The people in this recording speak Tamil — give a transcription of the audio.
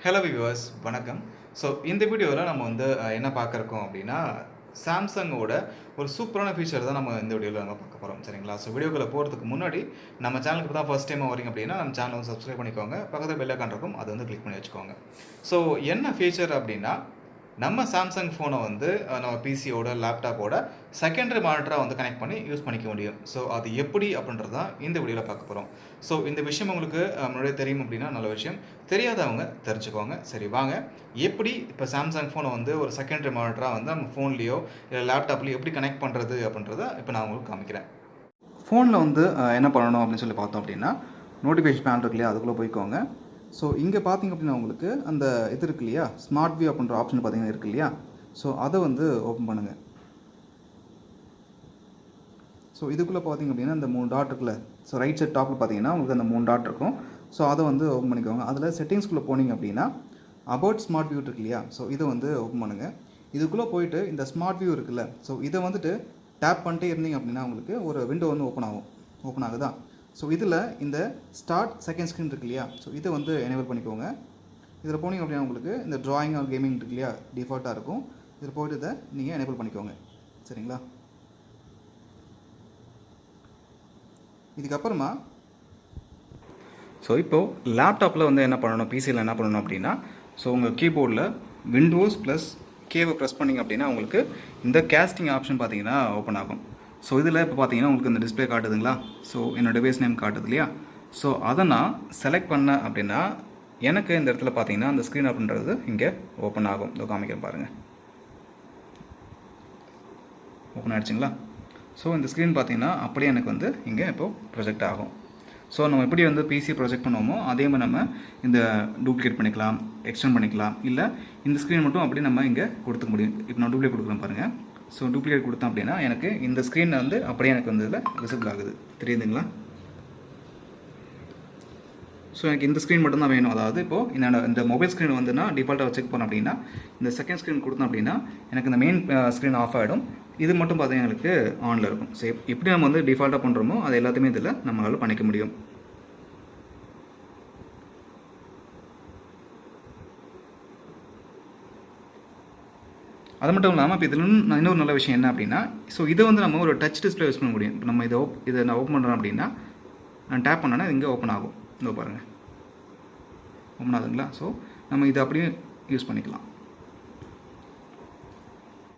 ஹலோ வியூவர்ஸ் வணக்கம். ஸோ இந்த வீடியோவில் நம்ம வந்து என்ன பார்க்குறோம் அப்படின்னா சாம்சங்கோட ஒரு சூப்பரான ஃபீச்சர் தான் நம்ம இந்த வீடியோவில் நம்ம பார்க்க போகிறோம். சரிங்களா? ஸோ வீடியோக்குள்ளே போகிறதுக்கு முன்னாடி நம்ம சேனலுக்கு தான் ஃபஸ்ட் டைம் வரீங்க அப்படின்னா நம்ம சேனலை வந்து சப்ஸ்கிரைப் பண்ணிக்கோங்க. பக்கத்தில் பெல் ஐகான் இருக்கும், அதை வந்து கிளிக் பண்ணி வச்சுக்கோங்க. ஸோ என்ன ஃபீச்சர் அப்படின்னா நம்ம சாம்சங் ஃபோனை வந்து நம்ம பிசியோட லேப்டாப்போட செகண்டரி மானிட்டராக வந்து கனெக்ட் பண்ணி யூஸ் பண்ணிக்க முடியும். ஸோ அது எப்படி அப்படின்றது தான் இந்த வீடியோவில் பார்க்க போகிறோம். ஸோ இந்த விஷயம் உங்களுக்கு முன்னாடியே தெரியும் அப்படின்னா நல்ல விஷயம். தெரியாதவங்க தெரிஞ்சுக்கோங்க. சரி வாங்க, எப்படி இப்போ சாம்சங் ஃபோனை வந்து ஒரு செகண்டரி மானிட்டராக வந்து நம்ம ஃபோன்லேயோ இல்லை லேப்டாப்லேயோ எப்படி கனெக்ட் பண்ணுறது அப்படின்றத இப்போ நான் உங்களுக்கு காமிக்கிறேன். ஃபோனில் வந்து என்ன பண்ணணும் அப்படின்னு சொல்லி பார்த்தோம் அப்படின்னா நோட்டிஃபிகேஷன் பேனல் இருக்கு இல்லையா, அதுக்குள்ளே போய்க்கோங்க. ஸோ இங்கே பார்த்திங்க அப்படின்னா உங்களுக்கு அந்த இது இருக்கு இல்லையா, ஸ்மார்ட் வியூ அப்படின்ற ஆப்ஷன் பார்த்திங்கன்னா இருக்குது இல்லையா. ஸோ அதை வந்து ஓப்பன் பண்ணுங்கள். ஸோ இதுக்குள்ளே பார்த்திங்க அப்படின்னா இந்த 3 டாட் இருக்குல்ல, ஸோ ரைட் சைட் டாப்பில் பார்த்தீங்கன்னா உங்களுக்கு அந்த 3 டாட் இருக்கும். ஸோ அதை வந்து ஓப்பன் பண்ணிக்கோங்க. அதில் செட்டிங்ஸ்குள்ளே போனீங்க அப்படின்னா அபவுட் ஸ்மார்ட் வியூ இருக்கு இல்லையா, ஸோ இதை வந்து ஓப்பன் பண்ணுங்கள். இதுக்குள்ளே போயிட்டு இந்த ஸ்மார்ட் வியூ இருக்குல்ல, ஸோ இதை வந்துட்டு டேப் பண்ணிட்டே இருந்தீங்க அப்படின்னா உங்களுக்கு ஒரு விண்டோ வந்து ஓப்பன் ஆகுதா. ஸோ இதில் இந்த ஸ்டார்ட் செகண்ட் ஸ்க்ரீன் இருக்கு இல்லையா, ஸோ இதை வந்து எனேபிள் பண்ணிக்கோங்க. இதில் போனீங்க அப்படின்னா உங்களுக்கு இந்த ட்ராயிங் ஆர் கேமிங் இருக்கு இல்லையா, டிஃபால்ட்டாக இருக்கும். இதில் போய்ட்டு இதை நீங்கள் எனேபிள் பண்ணிக்கோங்க. சரிங்களா? இதுக்கப்புறமா ஸோ இப்போது லேப்டாப்பில் வந்து என்ன பண்ணணும், பிசியில் என்ன பண்ணணும் அப்படின்னா, ஸோ உங்கள் கீபோர்டில் விண்டோஸ் ப்ளஸ் கேவை ப்ரெஸ் பண்ணிங்க அப்படின்னா உங்களுக்கு இந்த கேஸ்டிங் ஆப்ஷன் பார்த்தீங்கன்னா ஓப்பன் ஆகும். ஸோ இதில் இப்போ பார்த்தீங்கன்னா உங்களுக்கு இந்த டிஸ்பிளே காட்டுதுங்களா, ஸோ என்னோட டிவைஸ் நேம் காட்டுது இல்லையா. ஸோ அதை நான் செலக்ட் பண்ணேன் அப்படின்னா எனக்கு இந்த இடத்துல பார்த்தீங்கன்னா அந்த ஸ்க்ரீன் அப்படின்றது இங்கே ஓப்பன் ஆகும். இதோ காமிக்கிறேன் பாருங்கள், ஓப்பன் ஆகிடுச்சிங்களா. ஸோ இந்த ஸ்க்ரீன் பார்த்தீங்கன்னா அப்படியே எனக்கு வந்து இங்கே இப்போது ப்ரொஜெக்ட் ஆகும். ஸோ நம்ம எப்படி வந்து பிசி ப்ரொஜெக்ட் பண்ணுவோமோ அதே மாதிரி நம்ம இந்த டூப்ளிகேட் பண்ணிக்கலாம், எக்ஸ்டெண்ட் பண்ணிக்கலாம், இல்லை இந்த ஸ்க்ரீன் மட்டும் அப்படியே நம்ம இங்கே கொடுத்துக்க முடியும். இப்போ நான் டூப்ளிகேட் கொடுக்குறேன் பாருங்கள். ஸோ டூப்ளிகேட் கொடுத்தேன் அப்படின்னா எனக்கு இந்த ஸ்க்ரீனில் வந்து அப்படியே எனக்கு வந்து இதில் விசிபிள் ஆகுது, தெரியுதுங்களா. ஸோ எனக்கு இந்த ஸ்க்ரீன் மட்டும் தான் வேணும். அதாவது இப்போது என்னோட இந்த மொபைல் ஸ்க்ரீன் வந்து நான் டிஃபால்ட்டாக செக் பண்ணேன் அப்படின்னா இந்த செகண்ட் ஸ்க்ரீன் கொடுத்தேன் அப்படின்னா எனக்கு இந்த மெயின் ஸ்க்ரீன் ஆஃப் ஆகிடும். இது மட்டும் பார்த்தீங்கன்னா எனக்கு ஆனில் இருக்கும். ஸோ எப்படி நம்ம வந்து டிஃபால்ட்டாக பண்ணுறோமோ அது எல்லாத்தையுமே இதில் நம்மளால் பண்ணிக்க முடியும். அது மட்டும் இல்லாமல் இப்போ இதில் இன்னொரு நல்ல விஷயம் என்ன அப்படின்னா, ஸோ இதை வந்து நம்ம ஒரு டச் டிஸ்பிளே யூஸ் பண்ண முடியும். இப்போ நம்ம இதை நான் ஓப்பன் பண்ணுறேன் அப்படின்னா நான் டேப் பண்ணேன்னா இங்கே ஓப்பன் ஆகும். இதோ பாருங்கள், ஓப்பன் ஆகுதுங்களா. ஸோ நம்ம இதை அப்படியே யூஸ் பண்ணிக்கலாம்.